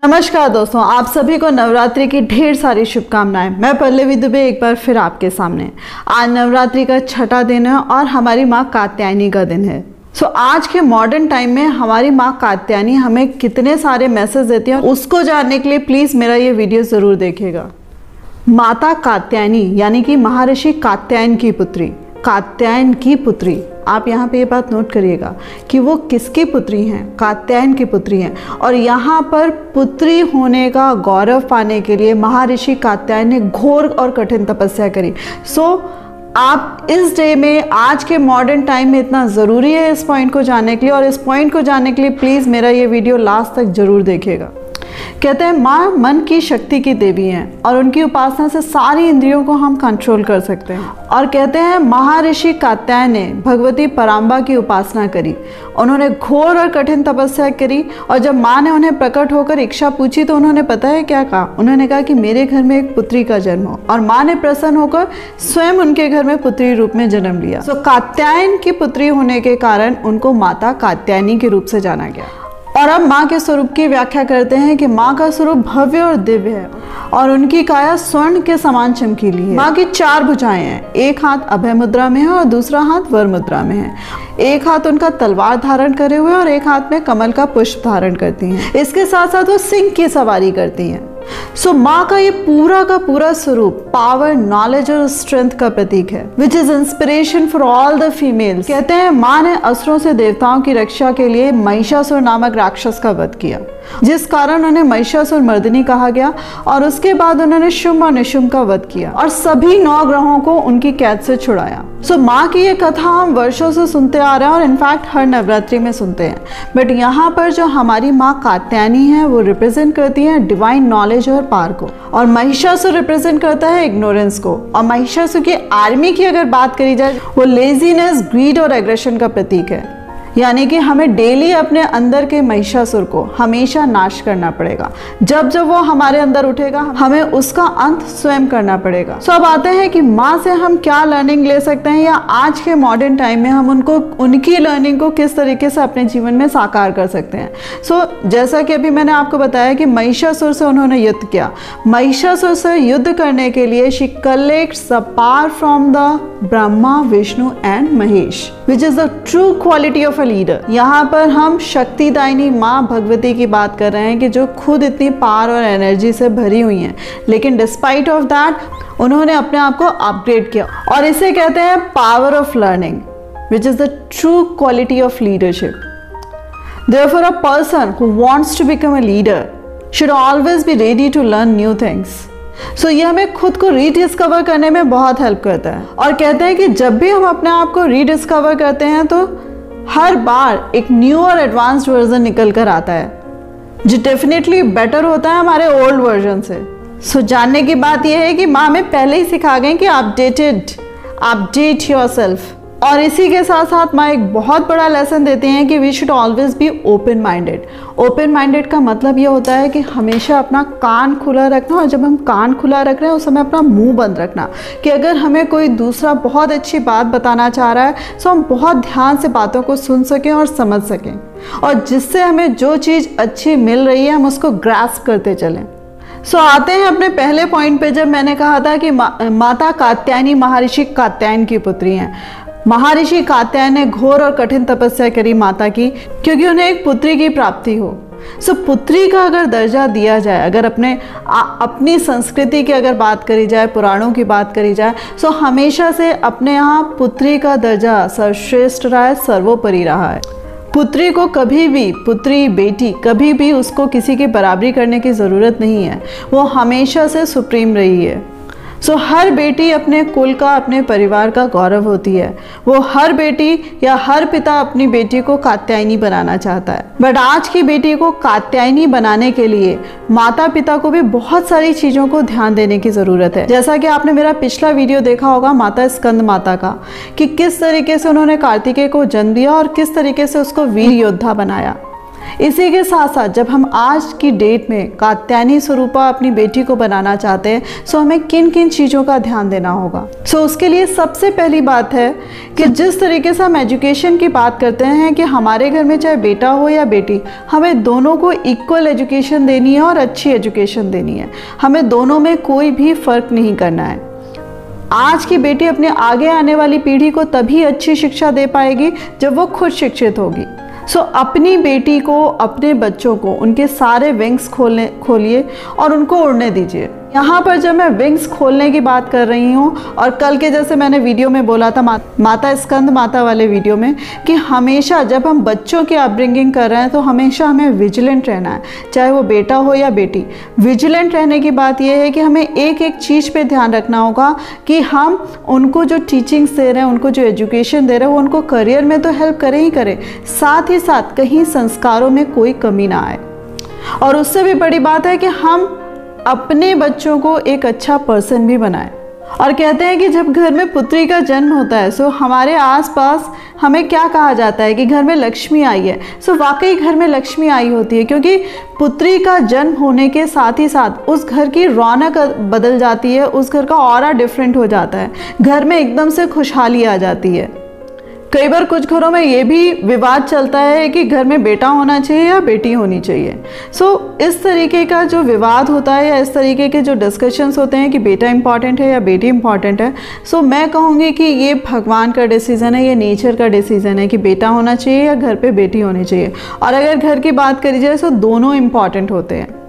नमस्कार दोस्तों, आप सभी को नवरात्रि की ढेर सारी शुभकामनाएं। मैं पल्लवी दुबे एक बार फिर आपके सामने। आज नवरात्रि का छठा दिन है और हमारी माँ कात्यायनी का दिन है। आज के मॉडर्न टाइम में हमारी माँ कात्यायनी हमें कितने सारे मैसेज देती है, उसको जानने के लिए प्लीज मेरा ये वीडियो जरूर देखिएगा। माता कात्यायनी यानी कि महर्षि कात्यायन की पुत्री, कात्यायन की पुत्री। आप यहाँ पे ये बात नोट करिएगा कि वो किसकी पुत्री हैं? कात्यायन की पुत्री हैं। और यहाँ पर पुत्री होने का गौरव पाने के लिए महर्षि कात्यायन ने घोर और कठिन तपस्या करी। आप इस डे में, आज के मॉडर्न टाइम में इतना ज़रूरी है इस पॉइंट को जानने के लिए, और इस पॉइंट को जानने के लिए प्लीज़ मेरा ये वीडियो लास्ट तक ज़रूर देखिएगा। कहते हैं माँ मन की शक्ति की देवी हैं और उनकी उपासना से सारी इंद्रियों को हम कंट्रोल कर सकते हैं। और कहते हैं महर्षि कात्यायन ने भगवती पराम्बा की उपासना करी, उन्होंने घोर और कठिन तपस्या करी। और जब माँ ने उन्हें प्रकट होकर इच्छा पूछी तो उन्होंने पता है क्या कहा? उन्होंने कहा कि मेरे घर में एक पुत्री का जन्म हो। और माँ ने प्रसन्न होकर स्वयं उनके घर में पुत्री रूप में जन्म लिया। कात्यायन की पुत्री होने के कारण उनको माता कात्यायनी के रूप से जाना गया। और अब माँ के स्वरूप की व्याख्या करते हैं कि माँ का स्वरूप भव्य और दिव्य है और उनकी काया स्वर्ण के समान चमकीली है। माँ की 4 भुजाएं हैं, एक हाथ अभय मुद्रा में है और दूसरा हाथ वर मुद्रा में है। एक हाथ उनका तलवार धारण करे हुए और एक हाथ में कमल का पुष्प धारण करती हैं। इसके साथ साथ वो सिंह की सवारी करती हैं। माँ का ये पूरा का पूरा स्वरूप पावर, नॉलेज और स्ट्रेंथ का प्रतीक है, which is inspiration for all the females. कहते हैं माँ ने असुरों से देवताओं की रक्षा के लिए महिषासुर नामक राक्षस का वध किया, जिस कारण उन्हें महिषासुर मर्दिनी कहा गया। और उसके बाद उन्होंने शुंभ और निशुंभ का वध किया और सभी 9 ग्रहों को उनकी कैद से छुड़ाया। माँ की ये कथा हम वर्षों से सुनते आ रहे हैं और इनफैक्ट हर नवरात्रि में सुनते हैं। बट यहाँ पर जो हमारी माँ कात्यायनी है वो रिप्रेजेंट करती है डिवाइन नॉलेज और पावर को, और महिषासुर रिप्रेजेंट करता है इग्नोरेंस को। और महिषासुर की आर्मी की अगर बात करी जाए, वो लेजीनेस, ग्रीड और एग्रेशन का प्रतीक है। यानी कि हमें डेली अपने अंदर के महिषासुर को हमेशा नाश करना पड़ेगा। जब जब वो हमारे अंदर उठेगा हमें उसका अंत स्वयं करना पड़ेगा। अब आते हैं कि माँ से हम क्या लर्निंग ले सकते हैं, या आज के मॉडर्न टाइम में हम उनकी लर्निंग को किस तरीके से अपने जीवन में साकार कर सकते हैं। जैसा कि अभी मैंने आपको बताया कि महिषासुर से उन्होंने युद्ध किया। महिषासुर से युद्ध करने के लिए she collects the power from the Brahma, Vishnu and Mahesh, which is the true quality of leader. यहाँ पर हम शक्तिदायिनी माँ भगवती की बात कर रहे हैं कि जो खुद इतनी पावर और एनर्जी से भरी हुई हैं, लेकिन डिस्पाइट ऑफ दैट उन्होंने अपने आप को अपग्रेड किया। और इसे कहते हैं power of learning, which is the true quality of leadership. Therefore, a person who wants to become a leader should always be ready to learn new things. ये हमें खुद को रीडिस्कवर करने में बहुत हेल्प करता है। और कहते हैं कि जब भी हम अपने आप को रीडिस्कवर करते हैं तो हर बार एक न्यू और एडवांस्ड वर्जन निकल कर आता है, जो डेफिनेटली बेटर होता है हमारे ओल्ड वर्जन से। जानने की बात यह है कि माँ हमें पहले ही सिखा गए कि अपडेट योरसेल्फ। और इसी के साथ साथ माँ एक बहुत बड़ा लेसन देते हैं कि we should always be open minded. Open minded का मतलब ये होता है कि हमेशा अपना कान खुला रखना, और जब हम कान खुला रख रहे हैं उस समय अपना मुंह बंद रखना, कि अगर हमें कोई दूसरा बहुत अच्छी बात बताना चाह रहा है तो हम बहुत ध्यान से बातों को सुन सकें और समझ सकें, और जिससे हमें जो चीज़ अच्छी मिल रही है हम उसको ग्रास्प करते चलें। आते हैं अपने पहले पॉइंट पे, जब मैंने कहा था कि माता कात्यायनी महर्षि कात्यायन की पुत्री हैं। महर्षि कात्यायन ने घोर और कठिन तपस्या करी माता की, क्योंकि उन्हें एक पुत्री की प्राप्ति हो। पुत्री का अगर दर्जा दिया जाए, अगर अपनी संस्कृति की अगर बात करी जाए, पुराणों की बात करी जाए, हमेशा से अपने यहाँ पुत्री का दर्जा सर्वश्रेष्ठ रहा है, सर्वोपरि रहा है। पुत्री को कभी भी, पुत्री बेटी कभी भी उसको किसी की बराबरी करने की ज़रूरत नहीं है, वो हमेशा से सुप्रीम रही है। हर बेटी अपने कुल का, अपने परिवार का गौरव होती है। वो हर बेटी या हर पिता अपनी बेटी को कात्यायनी बनाना चाहता है। बट आज की बेटी को कात्यायनी बनाने के लिए माता पिता को भी बहुत सारी चीज़ों को ध्यान देने की ज़रूरत है। जैसा कि आपने मेरा पिछला वीडियो देखा होगा माता स्कंद माता का, कि किस तरीके से उन्होंने कार्तिकेय को जन्म दिया और किस तरीके से उसको वीर योद्धा बनाया। इसी के साथ साथ जब हम आज की डेट में कात्यायनी स्वरूपा अपनी बेटी को बनाना चाहते हैं, सो हमें किन किन चीज़ों का ध्यान देना होगा। सो उसके लिए सबसे पहली बात है कि जिस तरीके से हम एजुकेशन की बात करते हैं कि हमारे घर में चाहे बेटा हो या बेटी, हमें दोनों को इक्वल एजुकेशन देनी है और अच्छी एजुकेशन देनी है। हमें दोनों में कोई भी फ़र्क नहीं करना है। आज की बेटी अपने आगे आने वाली पीढ़ी को तभी अच्छी शिक्षा दे पाएगी जब वो खुद शिक्षित होगी। सो अपनी बेटी को, अपने बच्चों को उनके सारे विंग्स खोलिए और उनको उड़ने दीजिए। यहाँ पर जब मैं विंग्स खोलने की बात कर रही हूँ, और कल के जैसे मैंने वीडियो में बोला था माता स्कंद माता वाले वीडियो में, कि हमेशा जब हम बच्चों की अपब्रिंगिंग कर रहे हैं तो हमेशा हमें विजिलेंट रहना है, चाहे वो बेटा हो या बेटी। विजिलेंट रहने की बात यह है कि हमें एक एक चीज़ पे ध्यान रखना होगा कि हम उनको जो टीचिंग्स दे रहे हैं, उनको जो एजुकेशन दे रहे हैं, वो उनको करियर में तो हेल्प करें ही करें, साथ ही साथ कहीं संस्कारों में कोई कमी ना आए। और उससे भी बड़ी बात है कि हम अपने बच्चों को एक अच्छा पर्सन भी बनाएं। और कहते हैं कि जब घर में पुत्री का जन्म होता है, सो हमारे आसपास हमें क्या कहा जाता है कि घर में लक्ष्मी आई है। सो वाकई घर में लक्ष्मी आई होती है, क्योंकि पुत्री का जन्म होने के साथ ही साथ उस घर की रौनक बदल जाती है, उस घर का ऑरा डिफरेंट हो जाता है, घर में एकदम से खुशहाली आ जाती है। कई बार कुछ घरों में ये भी विवाद चलता है कि घर में बेटा होना चाहिए या बेटी होनी चाहिए। सो इस तरीके का जो विवाद होता है या इस तरीके के जो डिस्कशंस होते हैं कि बेटा इंपॉर्टेंट है या बेटी इंपॉर्टेंट है, सो मैं कहूँगी कि ये भगवान का डिसीज़न है, ये नेचर का डिसीज़न है कि बेटा होना चाहिए या घर पे बेटी होनी चाहिए। और अगर घर की बात करी जाए तो दोनों इम्पॉर्टेंट होते हैं।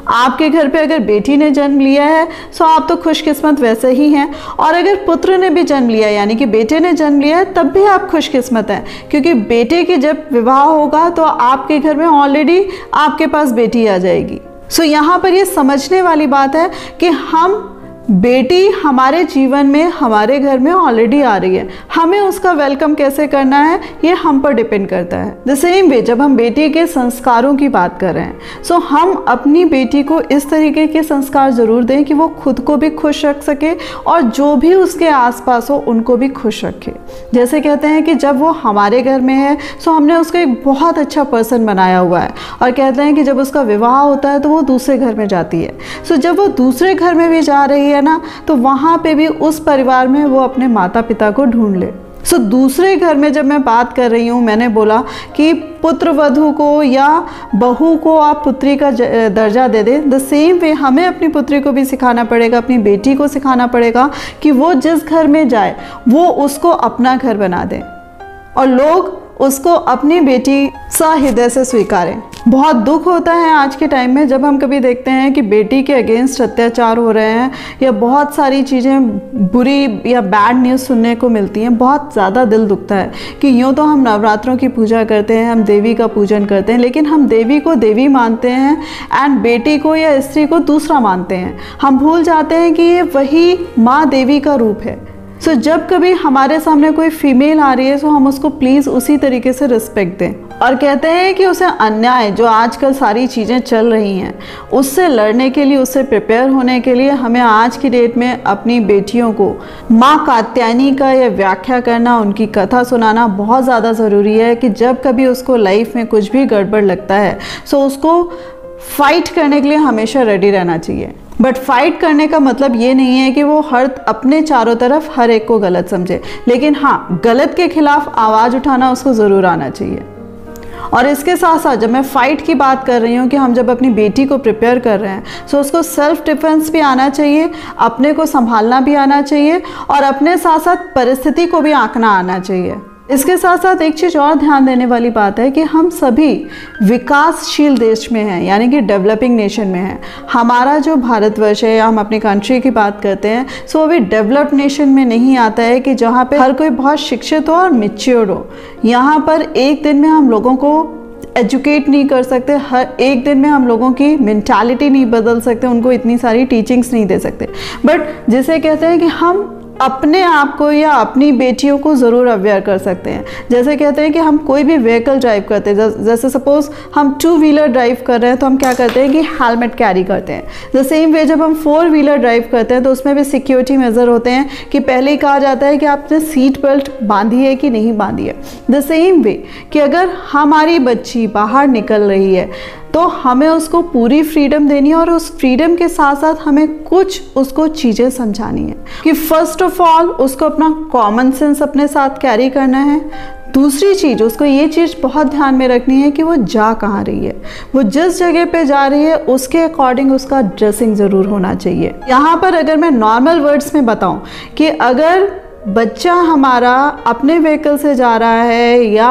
आपके घर पे अगर बेटी ने जन्म लिया है तो आप तो खुशकिस्मत वैसे ही हैं, और अगर पुत्र ने भी जन्म लिया यानी कि बेटे ने जन्म लिया है, तब भी आप खुशकिस्मत हैं, क्योंकि बेटे की जब विवाह होगा तो आपके घर में ऑलरेडी आपके पास बेटी आ जाएगी। सो यहाँ पर ये समझने वाली बात है कि हम बेटी हमारे जीवन में, हमारे घर में ऑलरेडी आ रही है, हमें उसका वेलकम कैसे करना है ये हम पर डिपेंड करता है। द सेम वे जब हम बेटी के संस्कारों की बात कर रहे हैं, सो हम अपनी बेटी को इस तरीके के संस्कार ज़रूर दें कि वो खुद को भी खुश रख सके और जो भी उसके आसपास हो उनको भी खुश रखे। जैसे कहते हैं कि जब वो हमारे घर में है सो हमने उसको एक बहुत अच्छा पर्सन बनाया हुआ है, और कहते हैं कि जब उसका विवाह होता है तो वो दूसरे घर में जाती है। सो जब वो दूसरे घर में भी जा रही है ना, तो वहां पे भी उस परिवार में वो अपने माता पिता को ढूंढ ले। सो दूसरे घर में जब मैं बात कर रही हूँ, मैंने बोला कि पुत्र वधू को या बहू को आप पुत्री का दर्जा दे दें। द सेम वे हमें अपनी पुत्री को भी सिखाना पड़ेगा, अपनी बेटी को सिखाना पड़ेगा कि वो जिस घर में जाए वो उसको अपना घर बना दें और लोग उसको अपनी बेटी सहृदय से स्वीकारें। बहुत दुख होता है आज के टाइम में जब हम कभी देखते हैं कि बेटी के अगेंस्ट अत्याचार हो रहे हैं या बहुत सारी चीज़ें बुरी या बैड न्यूज़ सुनने को मिलती हैं। बहुत ज़्यादा दिल दुखता है कि यूँ तो हम नवरात्रों की पूजा करते हैं, हम देवी का पूजन करते हैं, लेकिन हम देवी को देवी मानते हैं एंड बेटी को या स्त्री को दूसरा मानते हैं। हम भूल जाते हैं कि ये वही माँ देवी का रूप है। सो जब कभी हमारे सामने कोई फीमेल आ रही है तो हम उसको प्लीज़ उसी तरीके से रिस्पेक्ट दें। और कहते हैं कि उसे अन्याय जो आजकल सारी चीज़ें चल रही हैं उससे लड़ने के लिए, उससे प्रिपेयर होने के लिए हमें आज की डेट में अपनी बेटियों को माँ कात्यायनी का यह व्याख्या करना, उनकी कथा सुनाना बहुत ज़्यादा ज़रूरी है कि जब कभी उसको लाइफ में कुछ भी गड़बड़ लगता है सो उसको फाइट करने के लिए हमेशा रेडी रहना चाहिए। बट फाइट करने का मतलब ये नहीं है कि वो अपने चारों तरफ हर एक को गलत समझे, लेकिन हाँ, गलत के खिलाफ आवाज़ उठाना उसको ज़रूर आना चाहिए। और इसके साथ साथ जब मैं फ़ाइट की बात कर रही हूँ कि हम जब अपनी बेटी को प्रिपेयर कर रहे हैं सो उसको सेल्फ डिफेंस भी आना चाहिए, अपने को संभालना भी आना चाहिए और अपने साथ साथ परिस्थिति को भी आंकना आना चाहिए। इसके साथ साथ एक चीज़ और ध्यान देने वाली बात है कि हम सभी विकासशील देश में हैं, यानी कि डेवलपिंग नेशन में हैं। हमारा जो भारतवर्ष है या हम अपनी कंट्री की बात करते हैं सो अभी डेवलप्ड नेशन में नहीं आता है कि जहाँ पे हर कोई बहुत शिक्षित हो और मैच्योर हो। यहाँ पर एक दिन में हम लोगों को एजुकेट नहीं कर सकते, हर एक दिन में हम लोगों की मेंटालिटी नहीं बदल सकते, उनको इतनी सारी टीचिंग्स नहीं दे सकते। बट जिसे कहते हैं कि हम अपने आप को या अपनी बेटियों को ज़रूर अवेयर कर सकते हैं। जैसे कहते हैं कि हम कोई भी व्हीकल ड्राइव करते हैं, जैसे सपोज हम 2 व्हीलर ड्राइव कर रहे हैं तो हम क्या करते हैं कि हेलमेट कैरी करते हैं। द सेम वे जब हम 4 व्हीलर ड्राइव करते हैं तो उसमें भी सिक्योरिटी मेजर होते हैं कि पहले ही कहा जाता है कि आपने सीट बेल्ट बांधी है कि नहीं बांधी है। द सेम वे कि अगर हमारी बच्ची बाहर निकल रही है तो हमें उसको पूरी फ्रीडम देनी है और उस फ्रीडम के साथ साथ हमें कुछ उसको चीज़ें समझानी है कि फर्स्ट ऑफ ऑल उसको अपना कॉमन सेंस अपने साथ कैरी करना है। दूसरी चीज़, उसको ये चीज़ बहुत ध्यान में रखनी है कि वो जा कहाँ रही है, वो जिस जगह पे जा रही है उसके अकॉर्डिंग उसका ड्रेसिंग ज़रूर होना चाहिए। यहाँ पर अगर मैं नॉर्मल वर्ड्स में बताऊँ कि अगर बच्चा हमारा अपने व्हीकल से जा रहा है या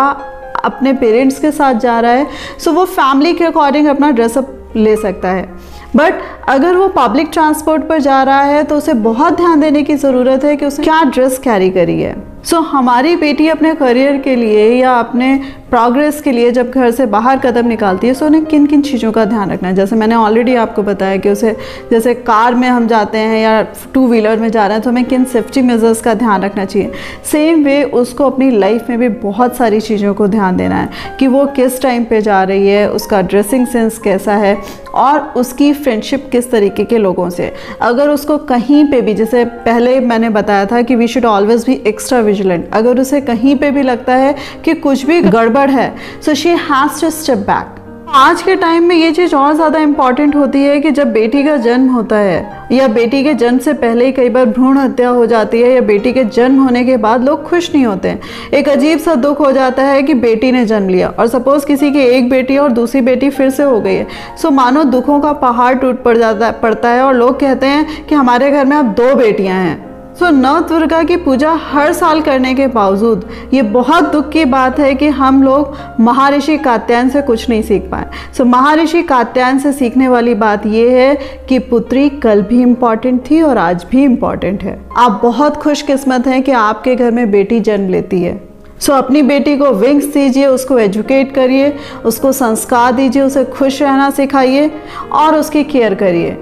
अपने पेरेंट्स के साथ जा रहा है, सो वो फैमिली के अकॉर्डिंग अपना ड्रेसअप ले सकता है। बट अगर वो पब्लिक ट्रांसपोर्ट पर जा रहा है तो उसे बहुत ध्यान देने की ज़रूरत है कि उसने क्या ड्रेस कैरी करी है। सो हमारी बेटी अपने करियर के लिए या अपने प्रोग्रेस के लिए जब घर से बाहर कदम निकालती है तो उन्हें किन किन चीज़ों का ध्यान रखना है। जैसे मैंने ऑलरेडी आपको बताया कि उसे जैसे कार में हम जाते हैं या 2 व्हीलर में जा रहे हैं तो हमें किन सेफ्टी मेजर्स का ध्यान रखना चाहिए। सेम वे उसको अपनी लाइफ में भी बहुत सारी चीज़ों को ध्यान देना है कि वो किस टाइम पे जा रही है, उसका ड्रेसिंग सेंस कैसा है और उसकी फ्रेंडशिप किस तरीके के लोगों से। अगर उसको कहीं पे भी, जैसे पहले मैंने बताया था कि we should always be extra vigilant, अगर उसे कहीं पे भी लगता है कि कुछ भी गड़बड़ है so she has to step back. आज के टाइम में ये चीज़ और ज़्यादा इम्पॉर्टेंट होती है कि जब बेटी का जन्म होता है या बेटी के जन्म से पहले ही कई बार भ्रूण हत्या हो जाती है या बेटी के जन्म होने के बाद लोग खुश नहीं होते हैं। एक अजीब सा दुख हो जाता है कि बेटी ने जन्म लिया और सपोज किसी की एक बेटी और दूसरी बेटी फिर से हो गई है, सो मानो दुखों का पहाड़ टूट पड़ता है और लोग कहते हैं कि हमारे घर में अब 2 बेटियां हैं। सो नव दुर्गा की पूजा हर साल करने के बावजूद ये बहुत दुख की बात है कि हम लोग महर्षि कात्यायन से कुछ नहीं सीख पाए। सो महर्षि कात्यायन से सीखने वाली बात ये है कि पुत्री कल भी इम्पॉर्टेंट थी और आज भी इम्पॉर्टेंट है। आप बहुत खुशकिस्मत हैं कि आपके घर में बेटी जन्म लेती है। सो अपनी बेटी को विंग्स दीजिए, उसको एजुकेट करिए, उसको संस्कार दीजिए, उसे खुश रहना सिखाइए और उसकी केयर करिए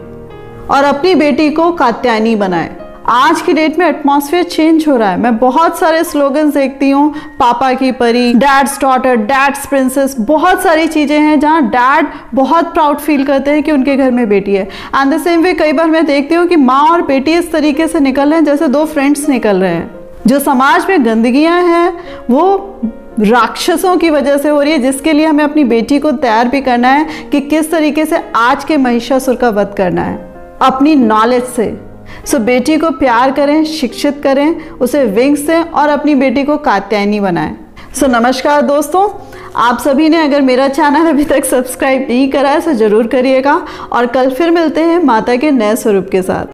और अपनी बेटी को कात्यायनी बनाएं। आज की डेट में एटमॉस्फेयर चेंज हो रहा है। मैं बहुत सारे स्लोगन्स देखती हूँ, पापा की परी, डैड्स डॉटर, डैड्स प्रिंसेस, बहुत सारी चीज़ें हैं जहाँ डैड बहुत प्राउड फील करते हैं कि उनके घर में बेटी है। एंड द सेम वे कई बार मैं देखती हूँ कि माँ और बेटी इस तरीके से निकल रहे हैं जैसे 2 फ्रेंड्स निकल रहे हैं। जो समाज में गंदगियाँ हैं वो राक्षसों की वजह से हो रही है, जिसके लिए हमें अपनी बेटी को तैयार भी करना है कि किस तरीके से आज के महिषासुर का वध करना है अपनी नॉलेज से। सो बेटी को प्यार करें, शिक्षित करें, उसे विंग्स दें और अपनी बेटी को कात्यायनी बनाएं। सो नमस्कार दोस्तों, आप सभी ने अगर मेरा चैनल अभी तक सब्सक्राइब नहीं करा है तो ज़रूर करिएगा और कल फिर मिलते हैं माता के नए स्वरूप के साथ।